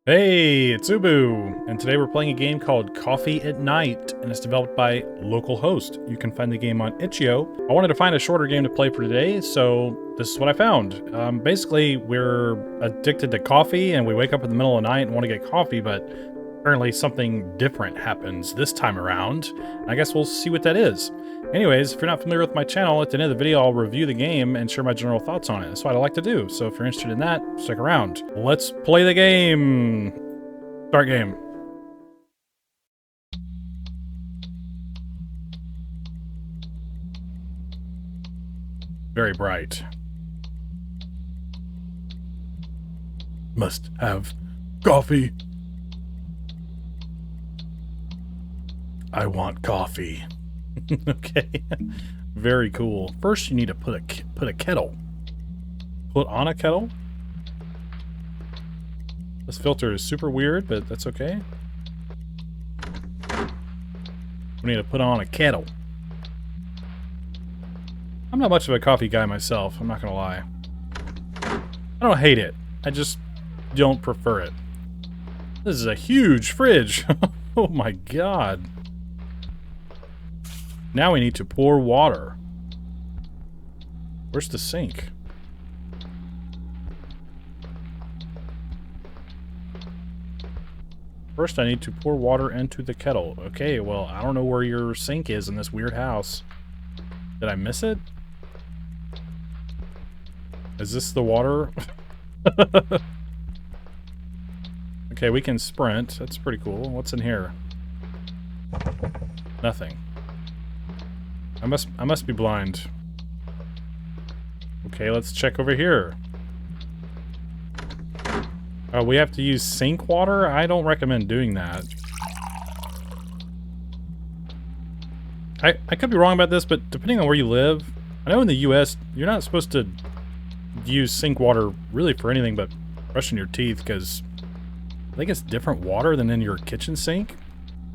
Hey, it's Ubu, and today we're playing a game called Coffee at Night, and it's developed by localhost. You can find the game on itch.io. I wanted to find a shorter game to play for today, so this is what I found. Basically, we're addicted to coffee, and we wake up in the middle of the night and want to get coffee, but apparently something different happens this time around. I guess we'll see what that is. Anyways, if you're not familiar with my channel, at the end of the video, I'll review the game and share my general thoughts on it. That's what I like to do. So if you're interested in that, stick around. Let's play the game. Start game. Very bright. Must have coffee. I want coffee. Okay, very cool. First, you need to put a kettle. Put on a kettle. This filter is super weird, but that's okay. We need to put on a kettle. I'm not much of a coffee guy myself, I'm not gonna lie. I don't hate it, I just don't prefer it. This is a huge fridge. Oh my god. Now we need to pour water. Where's the sink? First, I need to pour water into the kettle. Okay, well, I don't know where your sink is in this weird house. Did I miss it? Is this the water? Okay, we can sprint. That's pretty cool. What's in here? Nothing. I must be blind. Okay, let's check over here. Oh, we have to use sink water? I don't recommend doing that. I could be wrong about this, but depending on where you live, I know in the US, you're not supposed to use sink water really for anything but brushing your teeth, because I think it's different water than in your kitchen sink.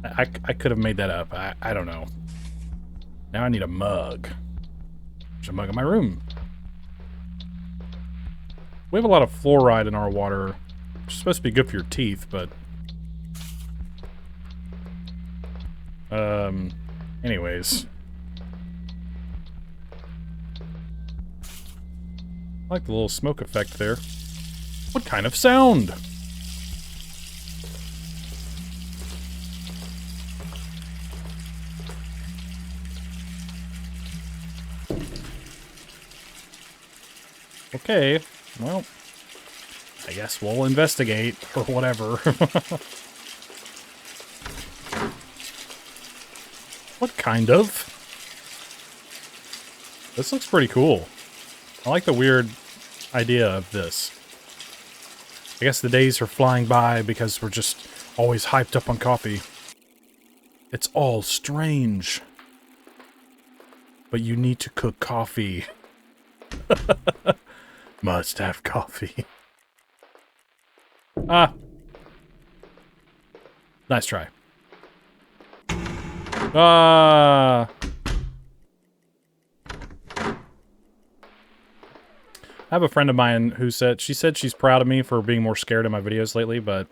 I could have made that up. I don't know. Now I need a mug. There's a mug in my room. We have a lot of fluoride in our water. It's supposed to be good for your teeth, but... anyways. I like the little smoke effect there. What kind of sound? Okay, well, I guess we'll investigate, or whatever. What kind of? This looks pretty cool. I like the weird idea of this. I guess the days are flying by because we're just always hyped up on coffee. It's all strange. But you need to cook coffee. Must have coffee. Ah. Nice try. Ah. I have a friend of mine who said, she said she's proud of me for being more scared in my videos lately, but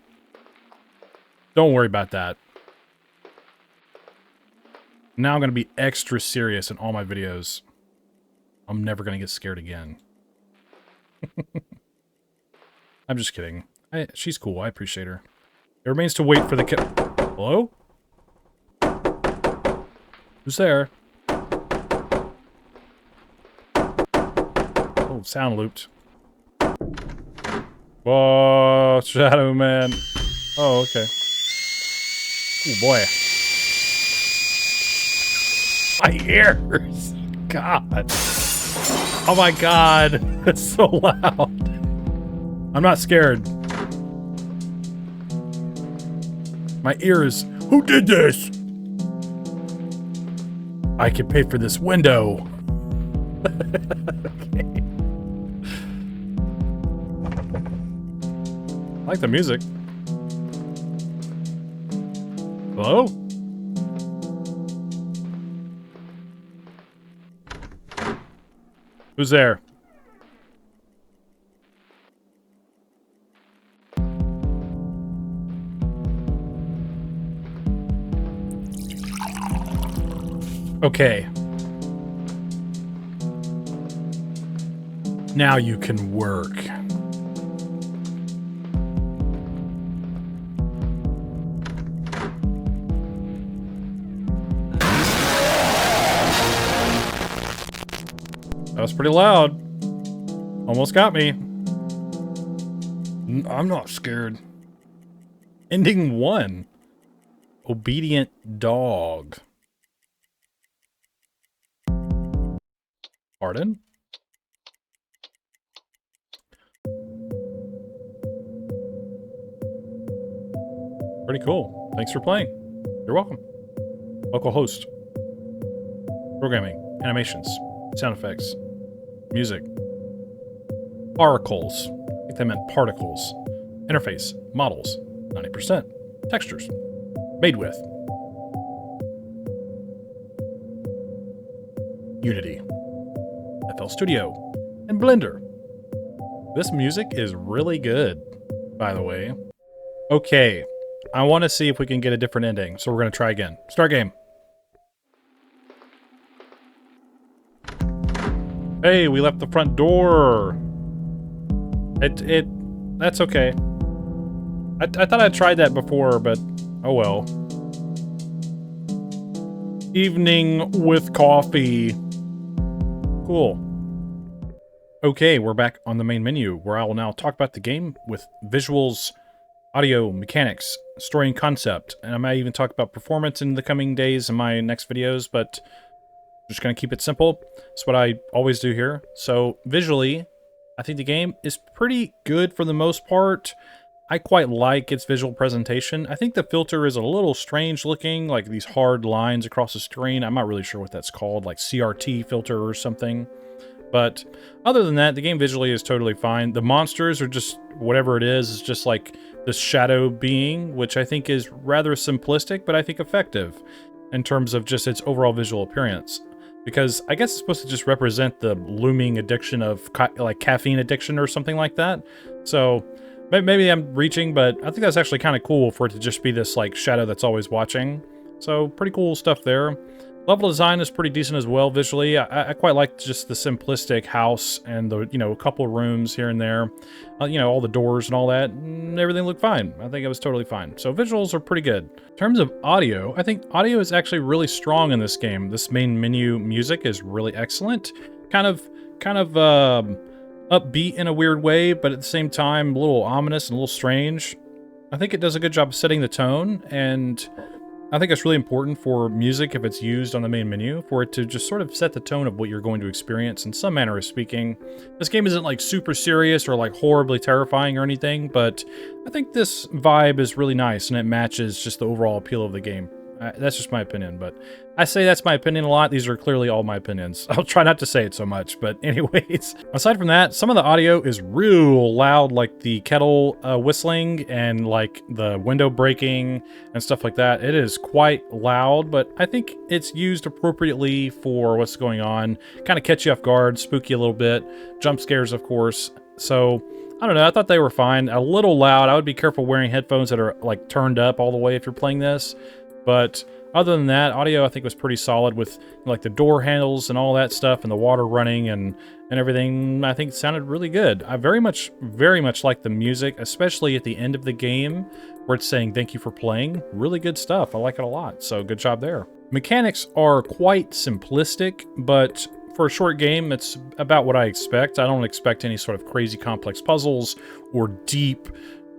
don't worry about that. Now I'm going to be extra serious in all my videos. I'm never going to get scared again. I'm just kidding. She's cool. I appreciate her. It remains to wait for the Hello? Who's there? Oh, sound looped. Whoa, Shadow Man. Oh, okay. Oh, boy. My ears! God. Oh my god. It's so loud. I'm not scared. My ears. Who did this? I can pay for this window. Okay. I like the music. Hello? Who's there? Okay. Now you can work. That was pretty loud. Almost got me. I'm not scared. Ending 1. Obedient dog. Pardon? Pretty cool. Thanks for playing. You're welcome. Local host. Programming. Animations. Sound effects. Music. Oracles. I think they meant particles. Interface. Models. 90%. Textures. Made with. Unity. FL Studio. And Blender. This music is really good, by the way. Okay. I want to see if we can get a different ending, so we're going to try again. Start game. Hey, we left the front door. That's okay. I thought I tried that before, but oh well. Evening with coffee. Cool. Okay, we're back on the main menu, where I will now talk about the game with visuals, audio, mechanics, story and concept, and I might even talk about performance in the coming days in my next videos, but I'm just going to keep it simple. That's what I always do here. So, visually, I think the game is pretty good for the most part. I quite like its visual presentation. I think the filter is a little strange looking, like these hard lines across the screen. I'm not really sure what that's called, like CRT filter or something. But other than that, the game visually is totally fine. The monsters are just, whatever it is just like this shadow being, which I think is rather simplistic, but I think effective in terms of just its overall visual appearance. Because I guess it's supposed to just represent the looming addiction of like caffeine addiction or something like that. So maybe I'm reaching, but I think that's actually kind of cool for it to just be this like shadow that's always watching. So pretty cool stuff there. Level design is pretty decent as well visually. I quite like just the simplistic house and the, you know, a couple of rooms here and there. You know, all the doors and all that. And everything looked fine. I think it was totally fine. So visuals are pretty good. In terms of audio, I think audio is actually really strong in this game. This main menu music is really excellent. Kind of upbeat in a weird way, but at the same time, a little ominous and a little strange. I think it does a good job of setting the tone, and I think it's really important for music, if it's used on the main menu, for it to just sort of set the tone of what you're going to experience in some manner of speaking. This game isn't like super serious or like horribly terrifying or anything, but I think this vibe is really nice and it matches just the overall appeal of the game. That's just my opinion, but I say that's my opinion a lot. These are clearly all my opinions. I'll try not to say it so much, but anyways. Aside from that, some of the audio is real loud, like the kettle whistling and like the window breaking and stuff like that. It is quite loud, but I think it's used appropriately for what's going on. Kind of catch you off guard, spook you a little bit. Jump scares, of course. So, I don't know, I thought they were fine. A little loud. I would be careful wearing headphones that are like turned up all the way if you're playing this. But other than that, audio I think was pretty solid with like the door handles and all that stuff and the water running and everything. I think it sounded really good. I very much like the music, especially at the end of the game where it's saying thank you for playing. Really good stuff. I like it a lot. So good job there. Mechanics are quite simplistic, but for a short game, it's about what I expect. I don't expect any sort of crazy complex puzzles or deep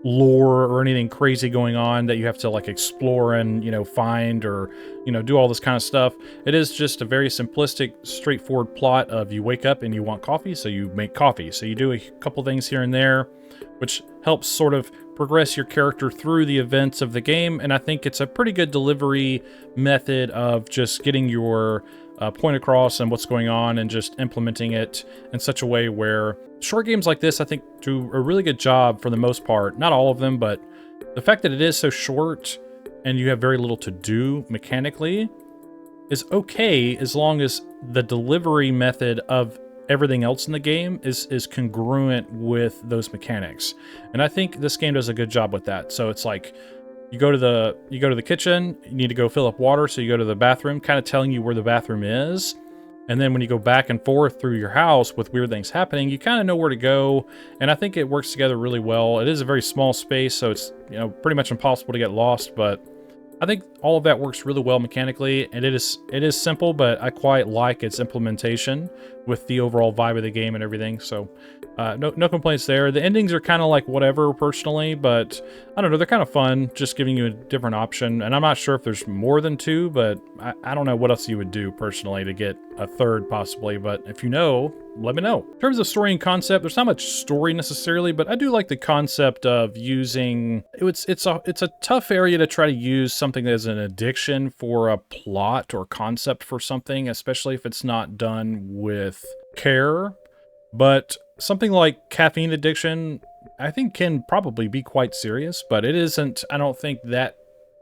lore or anything crazy going on that you have to like explore and, you know, find or, you know, do all this kind of stuff. It is just a very simplistic, straightforward plot of you wake up and you want coffee, so you make coffee. So you do a couple things here and there, which helps sort of progress your character through the events of the game. And I think it's a pretty good delivery method of just getting your point across and what's going on and just implementing it in such a way where short games like this, I think, do a really good job for the most part. Not all of them, but the fact that it is so short and you have very little to do mechanically is okay as long as the delivery method of everything else in the game is congruent with those mechanics. And I think this game does a good job with that. So it's like You go to the kitchen, you need to go fill up water, so you go to the bathroom, kind of telling you where the bathroom is. And then when you go back and forth through your house with weird things happening, you kind of know where to go. And I think it works together really well. It is a very small space, so it's, you know, pretty much impossible to get lost, but I think all of that works really well mechanically, and it is simple, but I quite like its implementation with the overall vibe of the game and everything. So no complaints there. The endings are kind of like whatever personally, but I don't know, they're kind of fun, just giving you a different option. And I'm not sure if there's more than two, but I don't know what else you would do personally to get a third possibly, but if you know, let me know. In terms of story and concept, there's not much story necessarily, but I do like the concept of using, it's a tough area to try to use something as an addiction for a plot or concept for something, especially if it's not done with care. But something like caffeine addiction, I think can probably be quite serious, but it isn't, I don't think, that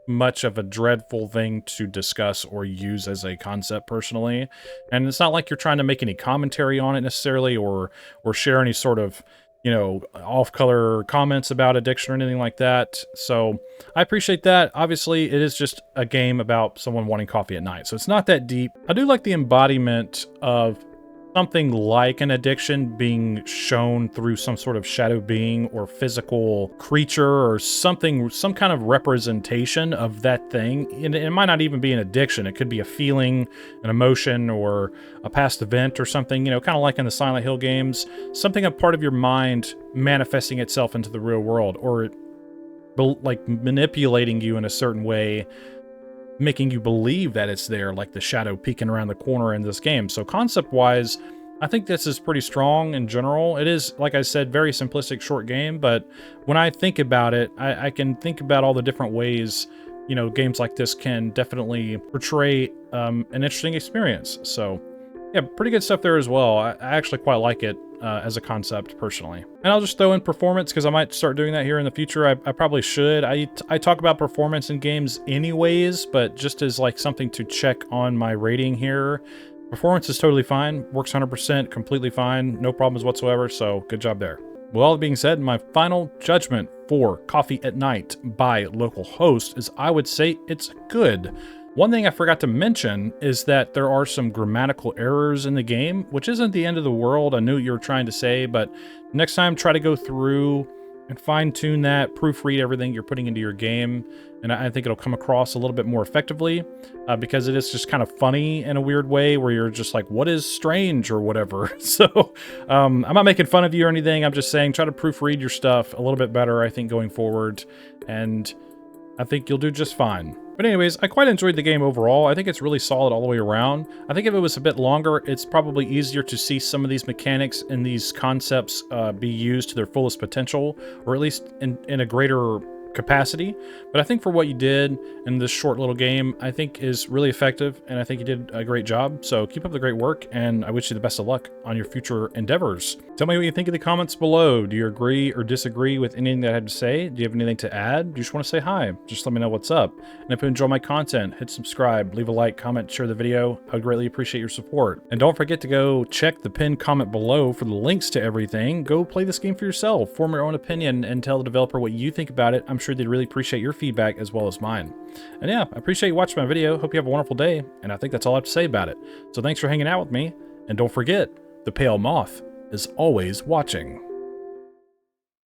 much of a dreadful thing to discuss or use as a concept personally. And it's not like you're trying to make any commentary on it necessarily, or share any sort of, you know, off-color comments about addiction or anything like that. So I appreciate that. Obviously, it is just a game about someone wanting coffee at night, so it's not that deep. I do like the embodiment of something like an addiction being shown through some sort of shadow being or physical creature or something, some kind of representation of that thing. And it might not even be an addiction. It could be a feeling, an emotion, or a past event or something, you know, kind of like in the Silent Hill games, something a part of your mind manifesting itself into the real world, or like manipulating you in a certain way, making you believe that it's there, like the shadow peeking around the corner in this game. So concept-wise, I think this is pretty strong in general. It is, like I said, very simplistic, short game, but when I think about it, I can think about all the different ways, you know, games like this can definitely portray an interesting experience. So yeah, pretty good stuff there as well. I actually quite like it as a concept personally. And I'll just throw in performance because I might start doing that here in the future. I probably should. I talk about performance in games anyways, but just as like something to check on my rating here. Performance is totally fine, works 100%, completely fine, no problems whatsoever, so good job there. With all that being said, my final judgment for Coffee at Night by Local Host is I would say it's good. One thing I forgot to mention is that there are some grammatical errors in the game, which isn't the end of the world. I knew what you were trying to say, but next time try to go through and fine-tune that, proofread everything you're putting into your game, and I think it'll come across a little bit more effectively, because it is just kind of funny in a weird way where you're just like, what is strange or whatever. So I'm not making fun of you or anything. I'm just saying try to proofread your stuff a little bit better, I think, going forward, and I think you'll do just fine. But anyways, I quite enjoyed the game overall. I think it's really solid all the way around. I think if it was a bit longer, it's probably easier to see some of these mechanics and these concepts be used to their fullest potential, or at least in a greater capacity. But I think for what you did in this short little game, I think is really effective, and I think you did a great job. So keep up the great work, and I wish you the best of luck on your future endeavors. Tell me what you think in the comments below. Do you agree or disagree with anything that I had to say? Do you have anything to add? Do you just want to say hi? Just let me know what's up. And if you enjoy my content, hit subscribe, leave a like, comment, share the video. I would greatly appreciate your support. And don't forget to go check the pinned comment below for the links to everything. Go play this game for yourself, form your own opinion, and tell the developer what you think about it. I'm sure they'd really appreciate your feedback as well as mine. And yeah, I appreciate you watching my video. Hope you have a wonderful day, and I think that's all I have to say about it. So thanks for hanging out with me, and don't forget, the pale moth is always watching.